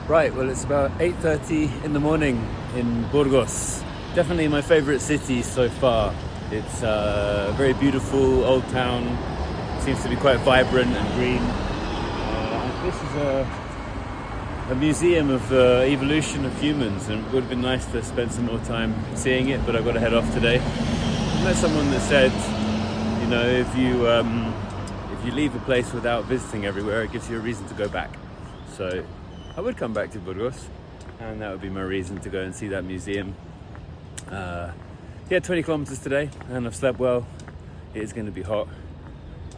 Right, well it's about 8:30 in the morning in Burgos. Definitely my favorite city so far. It's a very beautiful old town, seems to be quite vibrant and green. This is a museum of the evolution of humans, and it would have been nice to spend some more time seeing it, but I've got to head off today. I met someone that said, you know, if you leave a place without visiting everywhere, it gives you a reason to go back. So I would come back to Burgos, and that would be my reason to go and see that museum. 20 kilometers today, and I've slept well. It is going to be hot,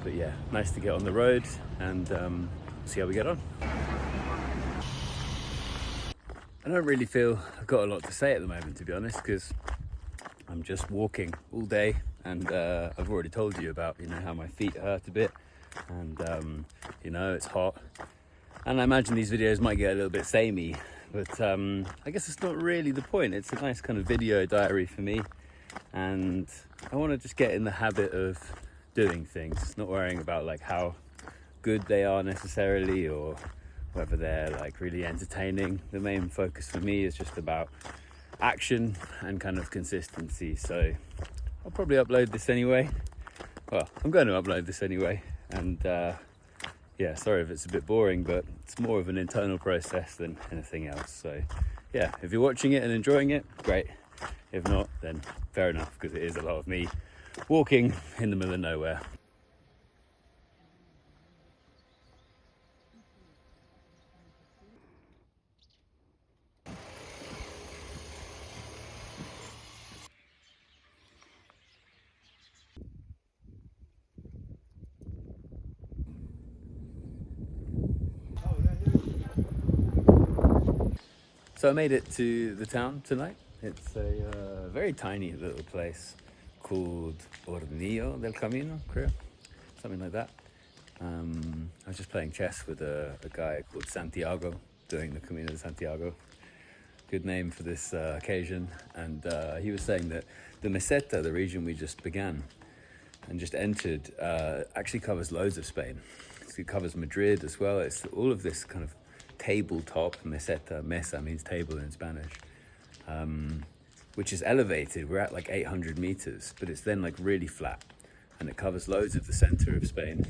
but yeah, nice to get on the road and see how we get on. I don't really feel I've got a lot to say at the moment, to be honest, because I'm just walking all day, and I've already told you about, how my feet hurt a bit, and it's hot. And I imagine these videos might get a little bit samey, but I guess it's not really the point. It's a nice kind of video diary for me, and I want to just get in the habit of doing things, not worrying about like how good they are necessarily or whether they're like really entertaining. The main focus for me is just about action and kind of consistency. So I'll probably upload this anyway. Well, I'm going to upload this anyway, and yeah, sorry if it's a bit boring, but it's more of an internal process than anything else. So yeah, if you're watching it and enjoying it, great. If not, then fair enough, because it is a lot of me walking in the middle of nowhere. So I made it to the town tonight. It's a very tiny little place called Hornillo del Camino, something like that. I was just playing chess with a guy called Santiago, doing the Camino de Santiago. Good name for this occasion. And he was saying that the Meseta, the region we just began and just entered, actually covers loads of Spain. It covers Madrid as well. It's all of this kind of tabletop, meseta, mesa means table in Spanish, which is elevated. We're at like 800 meters, but it's then like really flat, and it covers loads of the center of Spain.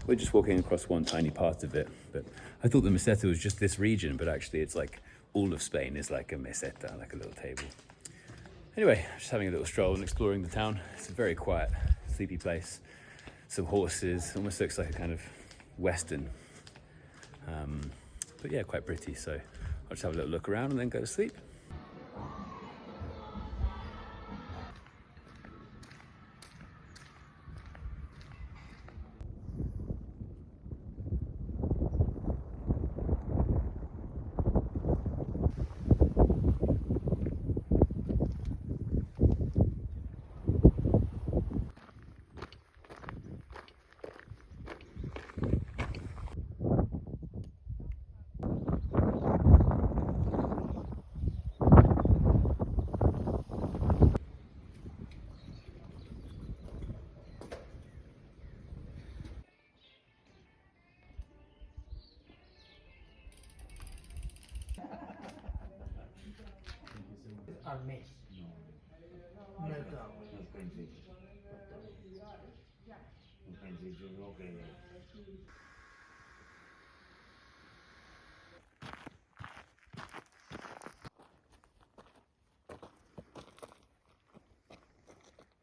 We're just walking across one tiny part of it, but I thought the meseta was just this region, but actually it's like all of Spain is like a meseta, like a little table. Anyway, just having a little stroll and exploring the town. It's a very quiet, sleepy place. Some horses, almost looks like a kind of western. But yeah, quite pretty, so I'll just have a little look around and then go to sleep. Al mes. No he claro. No pensi. No pensi solo che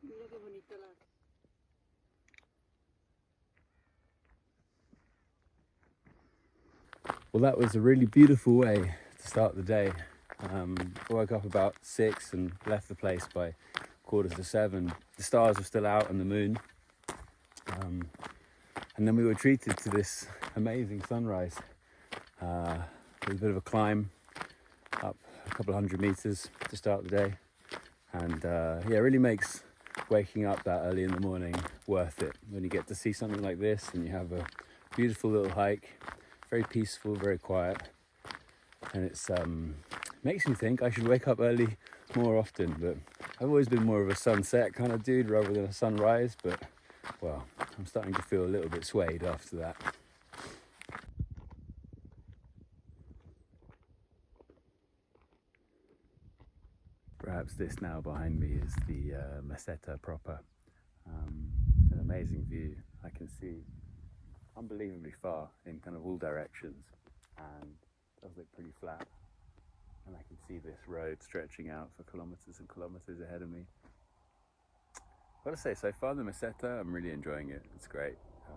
Mira qué bonita la. Well, that was a really beautiful way to start the day. I woke up about 6 and left the place by 6:45. The stars were still out and the moon. And then we were treated to this amazing sunrise. It was a bit of a climb up a couple of hundred meters to start the day. And yeah, it really makes waking up that early in the morning worth it. When you get to see something like this and you have a beautiful little hike, very peaceful, very quiet. And it's makes me think I should wake up early more often, but I've always been more of a sunset kind of dude rather than a sunrise, but well, I'm starting to feel a little bit swayed after that. perhaps this now behind me is the Meseta proper. It's an amazing view. I can see unbelievably far in kind of all directions, and it does look pretty flat. And I can see this road stretching out for kilometers and kilometers ahead of me. I've got to say, so far the Meseta, I'm really enjoying it. It's great. I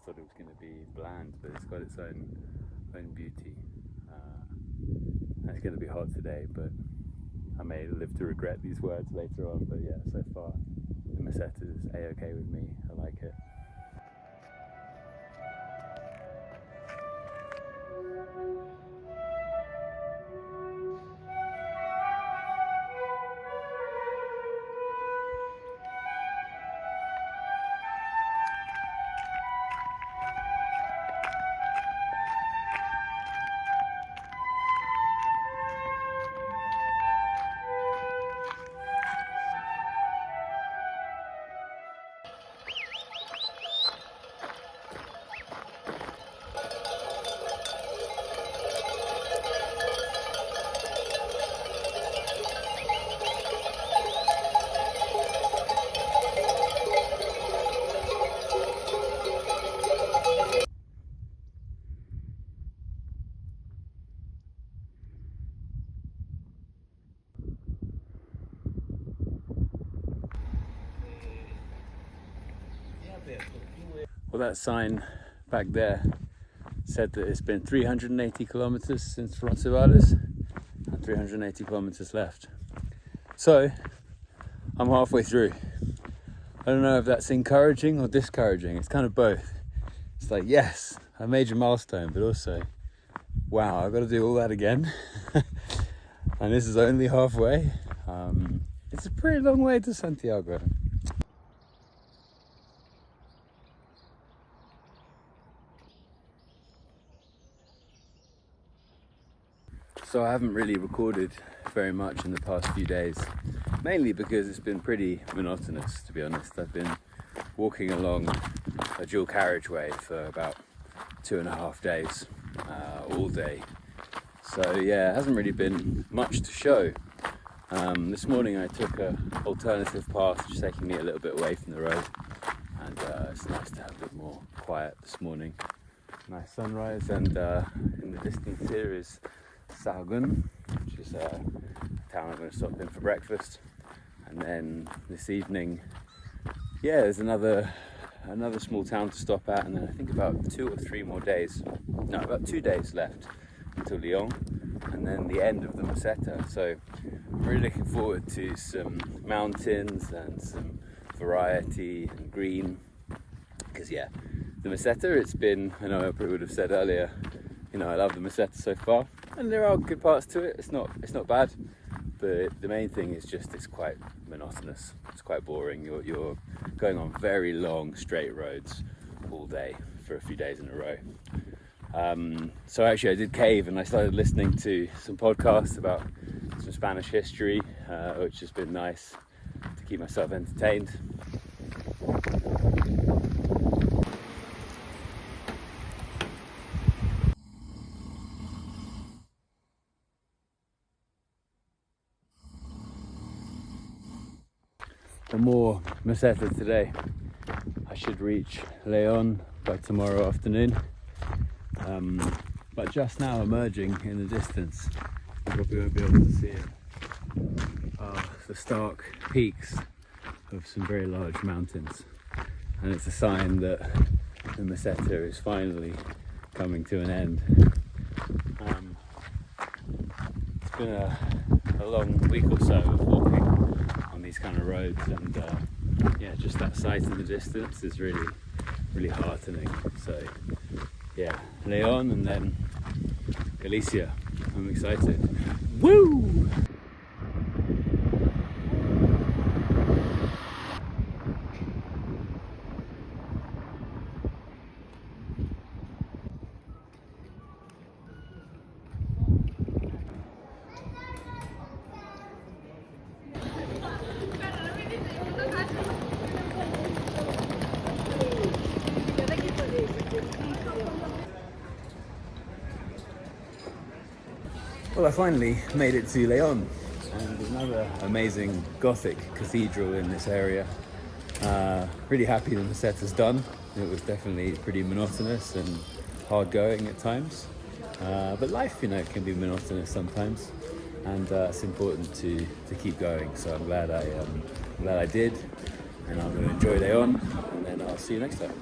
thought it was going to be bland, but it's got its own beauty. And it's going to be hot today, but I may live to regret these words later on. But yeah, so far the Meseta is a-okay with me. I like it. Well, that sign back there said that it's been 380 kilometers since Roncesvalles and 380 kilometers left. So I'm halfway through. I don't know if that's encouraging or discouraging. It's kind of both. It's like, yes, a major milestone, but also, wow, I've got to do all that again. And this is only halfway. It's a pretty long way to Santiago. So I haven't really recorded very much in the past few days, mainly because it's been pretty monotonous, to be honest. I've been walking along a dual carriageway for about 2.5 days, all day. So yeah, it hasn't really been much to show. This morning I took an alternative path, just taking me a little bit away from the road, and it's nice to have a bit more quiet this morning. Nice sunrise, and in the distance here is Sahagún, which is a town I'm going to stop in for breakfast. And then this evening, yeah, there's another small town to stop at, and then I think about 2 or 3 more days, no, about 2 days left until León, and then the end of the Meseta. So I'm really looking forward to some mountains and some variety and green, because yeah, the Meseta, it's been, I know I probably would have said earlier, you know, I love the Meseta so far, and there are good parts to it. It's not bad, but the main thing is just it's quite monotonous. It's quite boring. You're going on very long straight roads all day for a few days in a row. So actually I did cave and I started listening to some podcasts about some Spanish history, which has been nice to keep myself entertained. For more Meseta today. I should reach León by tomorrow afternoon, but just now emerging in the distance, you probably won't be able to see it, the stark peaks of some very large mountains, and it's a sign that the Meseta is finally coming to an end. It's been a long week or so of walking on these kind of roads, and yeah, just that sight in the distance is really heartening. So yeah, León and then Galicia. I'm excited. Woo! Well, I finally made it to León. and another amazing Gothic cathedral in this area. Really happy the Meseta's done. It was definitely pretty monotonous and hard going at times. But life, can be monotonous sometimes, and it's important to keep going. So I'm glad I did, and I'm going to enjoy León, and then I'll see you next time.